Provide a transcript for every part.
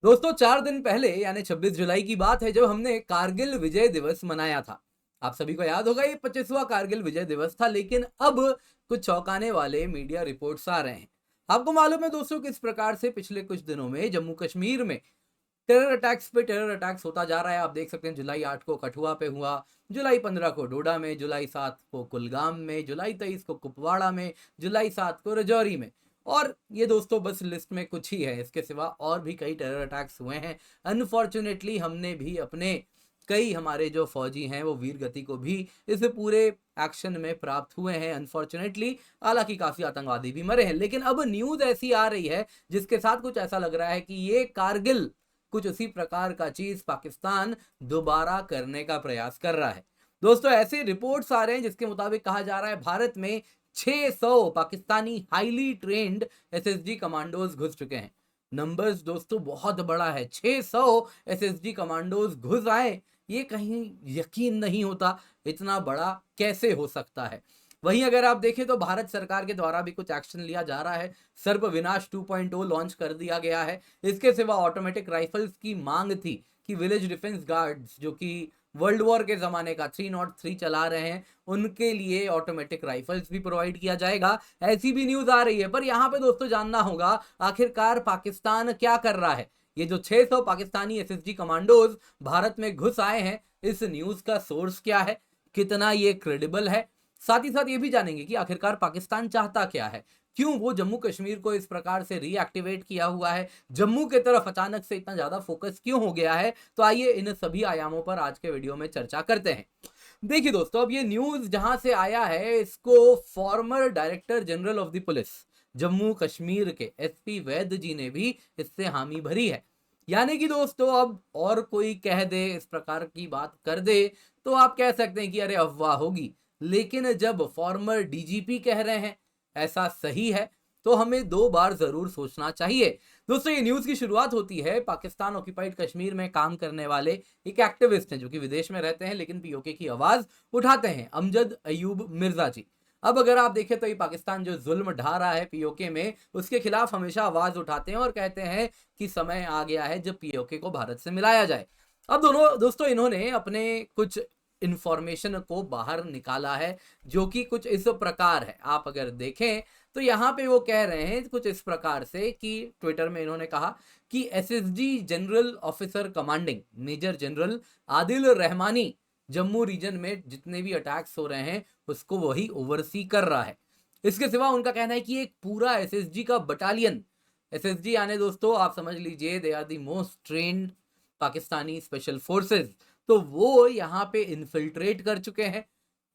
दोस्तों 4 दिन पहले यानी 26 जुलाई की बात है जब हमने कारगिल विजय दिवस मनाया था। आप सभी को याद होगा ये 25वां कारगिल विजय दिवस था, लेकिन अब कुछ चौंकाने वाले मीडिया रिपोर्ट्स आ रहे हैं। आपको मालूम है दोस्तों किस प्रकार से पिछले कुछ दिनों में जम्मू कश्मीर में टेरर अटैक्स पे टेरर अटैक्स होता जा रहा है। आप देख सकते हैं जुलाई 8 को कठुआ पे हुआ, जुलाई 15 को डोडा में, जुलाई 7 को कुलगाम में, जुलाई 23 को कुपवाड़ा में, जुलाई 7 को रजौरी में। और ये दोस्तों बस लिस्ट में कुछ ही है, इसके सिवा और भी कई टेरर अटैक्स हुए हैं। अनफॉर्चुनेटली हमने भी अपने कई हमारे जो फौजी हैं वो वीर गति को भी इस पूरे एक्शन में प्राप्त हुए हैं अनफॉर्चुनेटली। हालांकि काफी आतंकवादी भी मरे हैं, लेकिन अब न्यूज ऐसी आ रही है जिसके साथ कुछ ऐसा लग रहा है कि ये कारगिल कुछ उसी प्रकार का चीज पाकिस्तान दोबारा करने का प्रयास कर रहा है। दोस्तों ऐसे रिपोर्ट्स आ रहे हैं जिसके मुताबिक कहा जा रहा है भारत में 600 Pakistani highly trend SSG commandos घुस चुके हैं। नंबर्स दोस्तों बहुत बड़ा है, 600 एसएसजी कमांडोज घुस आए, ये कहीं यकीन नहीं होता, इतना बड़ा कैसे हो सकता है। वहीं अगर आप देखें तो भारत सरकार के द्वारा भी कुछ एक्शन लिया जा रहा है। सर्प विनाश 2.0 लॉन्च कर दिया गया है। इसके सिवा ऑटोमेटिक राइफल्स की मांग थी कि विलेज डिफेंस गार्ड्स जो कि वर्ल्ड वॉर के जमाने का 303 चला रहे हैं, उनके लिए ऑटोमेटिक राइफल्स भी प्रोवाइड किया जाएगा, ऐसी भी न्यूज आ रही है। पर यहाँ पे दोस्तों जानना होगा आखिरकार पाकिस्तान क्या कर रहा है। ये जो 600 पाकिस्तानी एसएसजी कमांडोज भारत में घुस आए हैं, इस न्यूज का सोर्स क्या है, कितना ये क्रेडिबल है। साथ ही साथ ये भी जानेंगे कि आखिरकार पाकिस्तान चाहता क्या है, क्यों वो जम्मू कश्मीर को इस प्रकार से रीएक्टिवेट किया हुआ है, जम्मू के तरफ अचानक से इतना ज्यादा फोकस क्यों हो गया है। तो आइए इन सभी आयामों पर आज के वीडियो में चर्चा करते हैं। देखिए दोस्तों, अब ये न्यूज जहां से आया है इसको farmer director general of the police Jammu Kashmir के एसपी वैद जी ने भी इससे हामी भरी है। यानी कि दोस्तों अब और कोई कह दे, इस प्रकार की बात कर दे, तो आप कह सकते हैं कि अरे अफवाह होगी। लेकिन जब फॉर्मर डीजीपी कह रहे हैं ऐसा सही है, तो हमें 2 बार जरूर सोचना चाहिए। दोस्तों ये न्यूज की शुरुआत होती है, पाकिस्तान ऑक्यूपाइड कश्मीर में काम करने वाले एक एक्टिविस्ट हैं जो कि विदेश में रहते हैं लेकिन पीओके की आवाज उठाते हैं, अमजद अयूब मिर्जा जी। अब अगर आप देखें तो ये पाकिस्तान जो जुल्म ढा रहा है पीओके में, उसके खिलाफ हमेशा आवाज उठाते हैं और कहते हैं कि समय आ गया है जब पीओके को भारत से मिलाया जाए। अब दोस्तों इन्होंने अपने कुछ इंफॉर्मेशन को बाहर निकाला है जो कि कुछ इस प्रकार है। आप अगर देखें तो यहाँ पे वो कह रहे हैं कुछ इस प्रकार से कि ट्विटर में इन्होंने कहा कि SSG general officer commanding major general Adil Rahmani Jammu region में जितने भी अटैक्स हो रहे हैं उसको वही ओवरसी कर रहा है। इसके सिवा उनका कहना है कि एक पूरा एसएसजी का बटालियन, एसएसजी यानी दोस्तों आप समझ लीजिए they are the most trained Pakistani special forces, तो वो यहाँ पे इन्फिल्ट्रेट कर चुके हैं।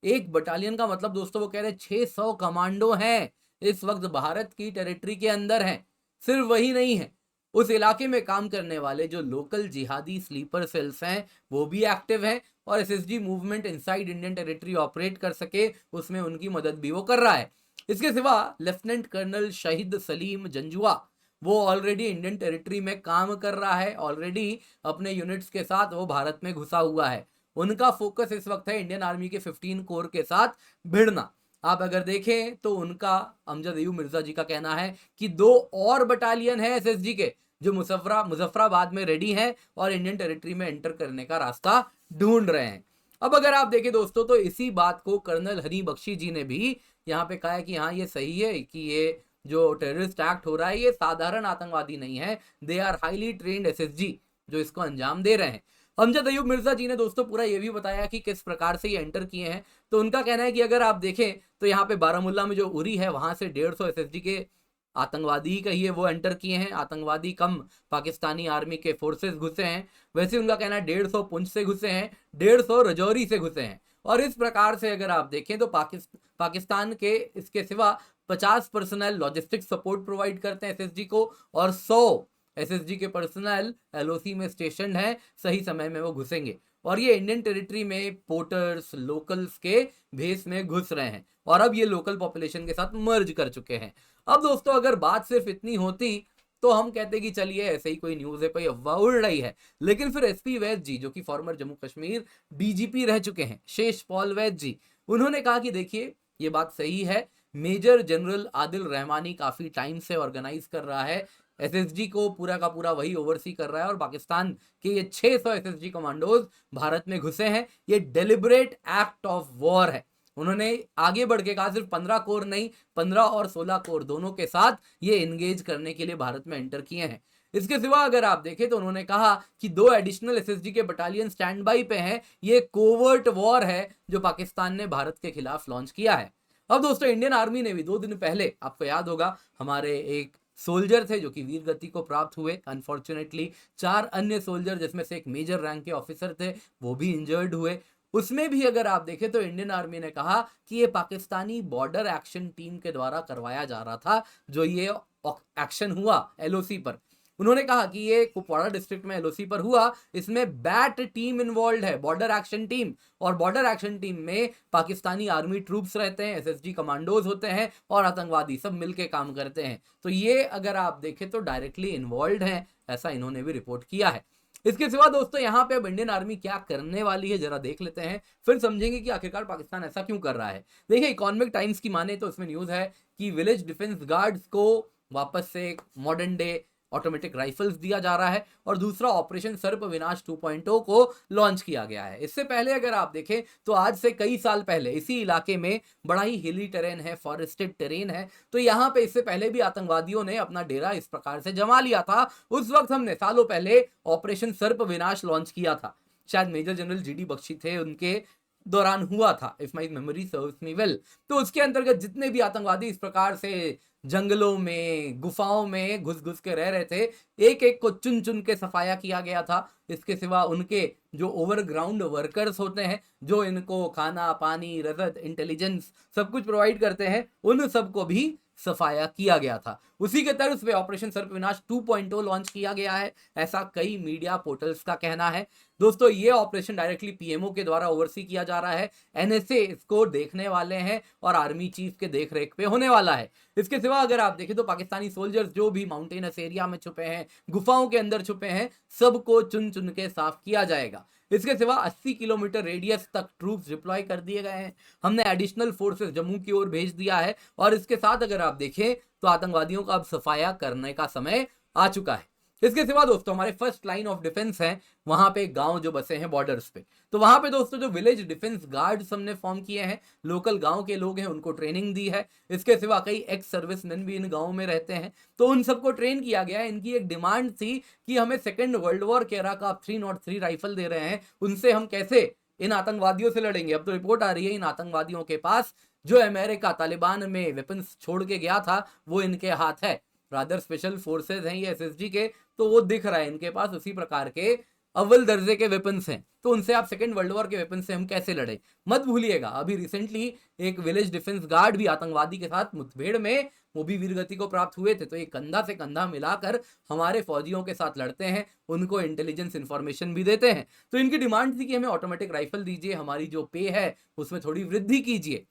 एक बटालियन का मतलब दोस्तों वो कह रहे हैं 600 कमांडो हैं इस वक्त भारत की टेरिटरी के अंदर हैं। सिर्फ वही नहीं है, उस इलाके में काम करने वाले जो लोकल जिहादी स्लीपर सेल्स हैं वो भी एक्टिव हैं, और SSG movement inside Indian territory operate कर सके उसमें उनकी मदद भी वो कर रहा है। इसके सिवा लेफ्टिनेंट कर्नल शहीद सलीम जंजुआ, वो ऑलरेडी इंडियन टेरिटरी में काम कर रहा है, ऑलरेडी अपने यूनिट्स के साथ वो भारत में घुसा हुआ है। उनका फोकस इस वक्त है इंडियन आर्मी के 15 कोर के साथ भिड़ना। आप अगर देखें तो उनका, अमजद अयूब मिर्जा जी का कहना है कि 2 और बटालियन है एसएसजी के जो मुजफ्फराबाद में रेडी हैं और इंडियन टेरिटरी में एंटर करने का रास्ता ढूंढ रहे हैं। अब अगर आप देखें दोस्तों तो इसी बात को कर्नल हनी बख्शी जी ने भी यहाँ पे कहा है कि हाँ ये सही है कि ये जो टेररिस्ट एक्ट हो रहा है ये साधारण आतंकवादी नहीं है, they are highly trained SSG जो इसको अंजाम दे रहे हैं। अमजद अयूब मिर्जा जी ने दोस्तों पूरा ये भी बताया कि किस प्रकार से ये एंटर किए हैं। तो उनका कहना है कि अगर आप देखें तो यहाँ पे बारामुल्ला में जो उरी है वहां से 150 एसएसजी के आतंकवादी ही कहिए वो एंटर किए हैं, आतंकवादी कम पाकिस्तानी आर्मी के फोर्सेस घुसे हैं। वैसे उनका कहना है 150 पुंछ से घुसे हैं, 150 रजौरी से घुसे हैं। और इस प्रकार से अगर आप देखें तो पाकिस्तान के इसके सिवा 50 पर्सनल लॉजिस्टिक सपोर्ट प्रोवाइड करते हैं एसएसजी को, और 100 एसएसजी के पर्सनल एलओसी में स्टेशन है, सही समय में वो घुसेंगे और ये इंडियन टेरिटरी में पोर्टर्स लोकल्स के भेस में घुस रहे हैं और अब ये लोकल पॉपुलेशन के साथ मर्ज कर चुके हैं। अब दोस्तों अगर बात सिर्फ इतनी होती तो हम कहते कि चलिए ऐसे ही कोई न्यूज है, कोई अफवाह उड़ रही है। लेकिन फिर एसपी वैद जी जो कि फॉर्मर जम्मू कश्मीर डीजीपी रह चुके हैं, शेष पॉल वैद जी, उन्होंने कहा कि देखिए ये बात सही है, मेजर जनरल आदिल रहमानी काफी टाइम से ऑर्गेनाइज कर रहा है एसएसजी को पूरा का पूरा वही ओवरसी कर रहा है और पाकिस्तान के ये 600 एसएसजी कमांडोज भारत में घुसे हैं। ये डेलिबरेट एक्ट ऑफ वॉर है। उन्होंने आगे बढ़ के कहा सिर्फ 15 कोर नहीं, 15 और 16 कोर दोनों के साथ ये इंगेज करने के लिए भारत में एंटर किए हैं। इसके सिवा अगर आप देखें तो उन्होंने कहा कि 2 एडिशनल एसएसजी के बटालियन स्टैंड बाई पे हैं। ये कोवर्ट वॉर है जो पाकिस्तान ने भारत के खिलाफ लॉन्च किया है। अब दोस्तों इंडियन आर्मी ने भी 2 दिन पहले, आपको याद होगा, हमारे एक सोल्जर थे जो कि वीर गति को प्राप्त हुए। अनफॉर्चुनेटली 4 अन्य सोल्जर जिसमें से एक मेजर रैंक के ऑफिसर थे वो भी इंजर्ड हुए। उसमें भी अगर आप देखें तो इंडियन आर्मी ने कहा कि ये पाकिस्तानी बॉर्डर एक्शन टीम के द्वारा करवाया जा रहा था जो ये एक्शन हुआ एलओसी पर। उन्होंने कहा कि ये कुपवाड़ा डिस्ट्रिक्ट में एलओसी पर हुआ, इसमें बैट टीम इन्वॉल्व है, बॉर्डर एक्शन टीम। और बॉर्डर एक्शन टीम में पाकिस्तानी आर्मी ट्रूप्स रहते हैं, एसएसजी कमांडोज होते हैं और आतंकवादी सब मिलके काम करते हैं। तो ये अगर आप देखें तो डायरेक्टली इन्वॉल्व हैं, ऐसा इन्होंने भी रिपोर्ट किया है। इसके सिवा दोस्तों यहाँ पे अब इंडियन आर्मी क्या करने वाली है जरा देख लेते हैं, फिर समझेंगे कि आखिरकार पाकिस्तान ऐसा क्यों कर रहा है। देखिए इकोनॉमिक टाइम्स की माने तो इसमें न्यूज है कि विलेज डिफेंस गार्ड्स को वापस से मॉडर्न डे ऑटोमेटिक राइफल्स दिया जा रहा है और दूसरा ऑपरेशन सर्प विनाश 2.0 को लॉन्च किया गया है। इससे पहले अगर आप देखें तो आज से कई साल पहले इसी इलाके में बड़ा ही हिली टेरेन है, फॉरेस्टेड टेरेन है, तो यहाँ पे इससे पहले भी आतंकवादियों ने अपना डेरा इस प्रकार से जमा लिया था। उस वक्त हमने सालों पहले ऑपरेशन सर्प विनाश लॉन्च किया था, शायद मेजर जनरल जीडी बख्शी थे उनके दौरान हुआ था, if my memory serves me well. तो उसके अंतर्गत जितने भी आतंकवादी इस प्रकार से जंगलों में गुफाओं में घुस घुस के रह रहे थे, एक एक को चुन चुन के सफाया किया गया था। इसके सिवा उनके जो ओवरग्राउंड वर्कर्स होते हैं जो इनको खाना पानी रसद इंटेलिजेंस सब कुछ प्रोवाइड करते हैं, उन सबको भी सफाया किया गया था। उसी के तर्ज पे ऑपरेशन सर्प विनाश 2.0 लॉन्च किया गया है, ऐसा कई मीडिया पोर्टल्स का कहना है। दोस्तों ये ऑपरेशन डायरेक्टली पीएमओ के द्वारा ओवरसी किया जा रहा है, एनएसए इसको देखने वाले हैं और आर्मी चीफ के देखरेख पे होने वाला है। इसके सिवा अगर आप देखें तो पाकिस्तानी सोल्जर्स जो भी माउंटेनस एरिया में छुपे हैं, गुफाओं के अंदर छुपे हैं, सबको चुन चुन के साफ किया जाएगा। इसके सिवा 80 किलोमीटर रेडियस तक ट्रूप्स डिप्लॉय कर दिए गए हैं। हमने एडिशनल फोर्सेस जम्मू की ओर भेज दिया है और इसके साथ अगर आप देखें तो आतंकवादियों का अब सफाया करने का समय आ चुका है। इसके सिवा दोस्तों हमारे फर्स्ट लाइन ऑफ डिफेंस है, वहां पे गांव जो बसे हैं बॉर्डर्स पे, तो वहां पे दोस्तों जो विलेज डिफेंस गार्ड्स हमने फॉर्म किए हैं, लोकल गांव के लोग हैं, उनको ट्रेनिंग दी है। इसके सिवा कई एक्स सर्विसमैन भी इन गांवों में रहते हैं, तो उन सबको ट्रेन किया गया है। इनकी एक डिमांड थी कि हमें सेकेंड वर्ल्ड वॉर के एरा का 303 राइफल दे रहे हैं, उनसे हम कैसे इन आतंकवादियों से लड़ेंगे। अब तो रिपोर्ट आ रही है इन आतंकवादियों के पास जो अमेरिका तालिबान में वेपन्स छोड़ के गया था वो इनके हाथ है। रादर स्पेशल फोर्सेज हैं ये एसएसजी के, तो वो दिख रहा है इनके पास उसी प्रकार के अव्वल दर्जे के वेपन्स हैं। तो उनसे आप सेकेंड वर्ल्ड वॉर के वेपन से हम कैसे लड़े। मत भूलिएगा अभी रिसेंटली एक विलेज डिफेंस गार्ड भी आतंकवादी के साथ मुठभेड़ में वो भी वीरगति को प्राप्त हुए थे। तो ये कंधा से कंधा मिलाकर हमारे फौजियों के साथ लड़ते हैं, उनको इंटेलिजेंस इंफॉर्मेशन भी देते हैं। तो इनकी डिमांड थी कि हमें ऑटोमेटिक राइफल दीजिए, हमारी जो पे है उसमें थोड़ी वृद्धि कीजिए।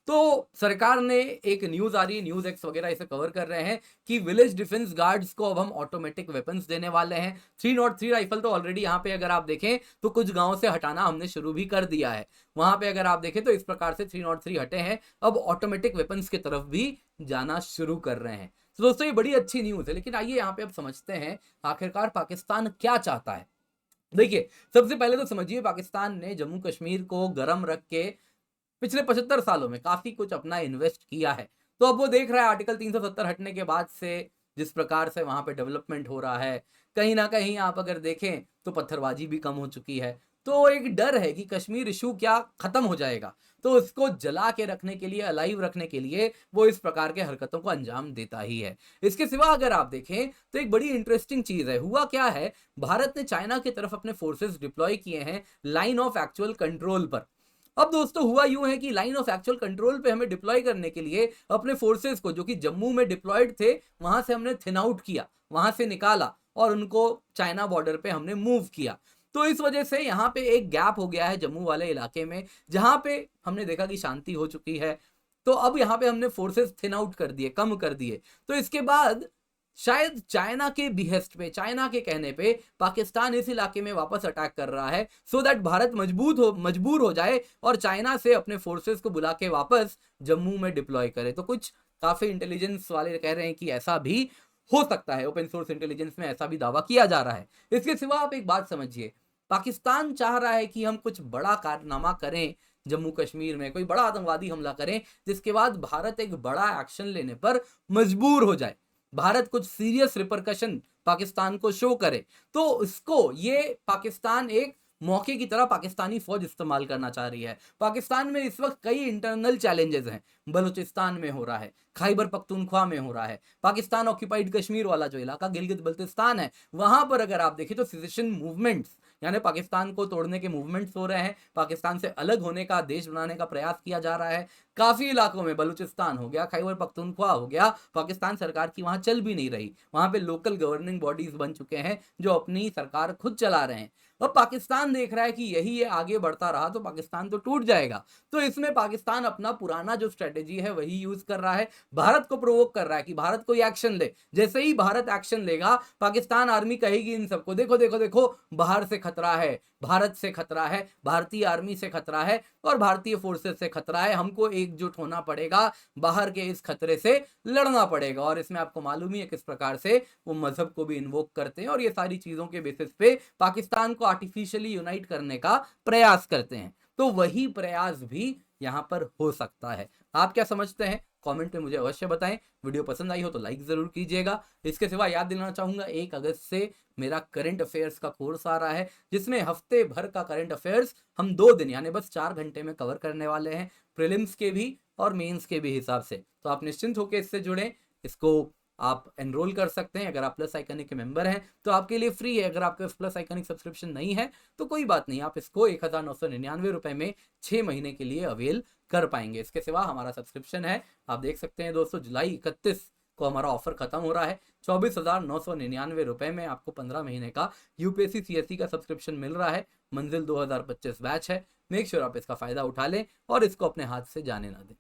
तो सरकार ने एक न्यूज आ रही है, न्यूज एक्स वगैरह इसे कवर कर रहे हैं कि विलेज डिफेंस गार्ड्स को अब हम ऑटोमेटिक वेपन्स देने वाले हैं। 303 राइफल तो ऑलरेडी यहाँ पे अगर आप देखें तो कुछ गांवों से हटाना हमने शुरू भी कर दिया है। वहां पे अगर आप देखें तो इस प्रकार से 303 हटे हैं, अब ऑटोमेटिक वेपन्स की तरफ भी जाना शुरू कर रहे हैं। तो दोस्तों ये बड़ी अच्छी न्यूज है, लेकिन आइए यहाँ पे अब समझते हैं आखिरकार पाकिस्तान क्या चाहता है। देखिए सबसे पहले तो समझिए पाकिस्तान ने जम्मू कश्मीर को गर्म रख के पिछले 75 सालों में काफी कुछ अपना इन्वेस्ट किया है। तो अब वो देख रहा है आर्टिकल 370 हटने के बाद से जिस प्रकार से वहां पे डेवलपमेंट हो रहा है, कहीं ना कहीं आप अगर देखें तो पत्थरबाजी भी कम हो चुकी है। तो एक डर है कि कश्मीर इशू क्या खत्म हो जाएगा, तो उसको जला के रखने के लिए, अलाइव रखने के लिए वो इस प्रकार के हरकतों को अंजाम देता ही है। इसके सिवा अगर आप देखें तो एक बड़ी इंटरेस्टिंग चीज है, हुआ क्या है, भारत ने चाइना की तरफ अपने फोर्सेस डिप्लॉय किए हैं लाइन ऑफ एक्चुअल कंट्रोल पर। अब दोस्तों हुआ यूं है कि लाइन ऑफ एक्चुअल कंट्रोल पे हमें डिप्लॉय करने के लिए अपने फोर्सेस को जो कि जम्मू में डिप्लॉयड थे वहां से हमने थिन आउट किया, वहां से निकाला और उनको चाइना बॉर्डर पे हमने मूव किया। तो इस वजह से यहाँ पे एक गैप हो गया है जम्मू वाले इलाके में, जहां पे हमने देखा कि शांति हो चुकी है। तो अब यहाँ पे हमने फोर्सेस थिन आउट कर दिए, कम कर दिए। तो इसके बाद शायद चाइना के बिहेस्ट पे, चाइना के कहने पे पाकिस्तान इस इलाके में वापस अटैक कर रहा है, सो दैट भारत मजबूर हो जाए और चाइना से अपने फोर्सेस को बुला के वापस जम्मू में डिप्लॉय करे। तो कुछ काफी इंटेलिजेंस वाले कह रहे हैं कि ऐसा भी हो सकता है। ओपन सोर्स इंटेलिजेंस में ऐसा भी दावा किया जा रहा है। इसके सिवा आप एक बात समझिए, पाकिस्तान चाह रहा है कि हम कुछ बड़ा कारनामा करें जम्मू कश्मीर में, कोई बड़ा आतंकवादी हमला करें जिसके बाद भारत एक बड़ा एक्शन लेने पर मजबूर हो जाए, भारत कुछ सीरियस रिपरकशन पाकिस्तान को शो करे। तो इसको ये पाकिस्तान एक मौके की तरह पाकिस्तानी फौज इस्तेमाल करना चाह रही है। पाकिस्तान में इस वक्त कई इंटरनल चैलेंजेस हैं। बलूचिस्तान में हो रहा है, खैबर पख्तूनख्वा में हो रहा है, पाकिस्तान ऑक्यूपाइड कश्मीर वाला जो इलाका गिलगित बल्तिस्तान है, वहां पर अगर आप देखें तो सिसेशन मूवमेंट्स यानी पाकिस्तान को तोड़ने के मूवमेंट्स हो रहे हैं, पाकिस्तान से अलग होने का, देश बनाने का प्रयास किया जा रहा है। काफी इलाकों में बलूचिस्तान हो गया, खैबर पख्तूनख्वा हो गया, पाकिस्तान सरकार की वहां चल भी नहीं रही। वहां पे लोकल गवर्निंग बॉडीज बन चुके हैं जो अपनी सरकार खुद चला रहे हैं। अब पाकिस्तान देख रहा है कि यही ये आगे बढ़ता रहा तो पाकिस्तान तो टूट जाएगा। तो इसमें पाकिस्तान अपना पुराना जो स्ट्रेटेजी है वही यूज कर रहा है, भारत को प्रोवोक कर रहा है कि भारत कोई एक्शन ले। जैसे ही भारत एक्शन लेगा, पाकिस्तान आर्मी कहेगी इन सबको, देखो देखो देखो, बाहर से खतरा है, भारत से खतरा है, भारतीय आर्मी से खतरा है और भारतीय फोर्सेस से खतरा है, हमको एकजुट होना पड़ेगा, बाहर के इस खतरे से लड़ना पड़ेगा। और इसमें आपको मालूम ही है किस प्रकार से वो मजहब को भी इन्वोक करते हैं और ये सारी चीजों के बेसिस पे पाकिस्तान को आर्टिफिशियली यूनाइट करने का प्रयास करते हैं। तो वही प्रयास भी यहां पर हो सकता है। आप क्या समझते हैं? कमेंट में मुझे अवश्य बताएं। वीडियो पसंद आई हो तो लाइक जरूर कीजिएगा। इसके सिवा याद दिलाना चाहूंगा, 1 अगस्त से मेरा करंट अफेयर्स का कोर्स आ रहा है जिसमें हफ्ते भर का करंट अफेयर्स हम 2 दिन यानी बस 4 घंटे में कवर करने वाले हैं, प्रीलिम्स के भी और मेंस के भी हिसाब से। तो आप निश्चिंत होकर इससे जुड़ें। इसको आप एनरोल कर सकते हैं। अगर आप प्लस आइकनिक के मेंबर हैं तो आपके लिए फ्री है। अगर आपके पास प्लस आइकनिक सब्सक्रिप्शन नहीं है तो कोई बात नहीं, आप इसको 1999 रुपए में 6 महीने के लिए अवेल कर पाएंगे। इसके सिवा हमारा सब्सक्रिप्शन है, आप देख सकते हैं दोस्तों, जुलाई 31 को हमारा ऑफर खत्म हो रहा है। 24,999 रुपए में आपको 15 महीने का यूपीएससी सीएससी का सब्सक्रिप्शन मिल रहा है। मंजिल 2025 बैच है। मेक श्योर आप इसका फायदा उठा लें और इसको अपने हाथ से जाने ना दें।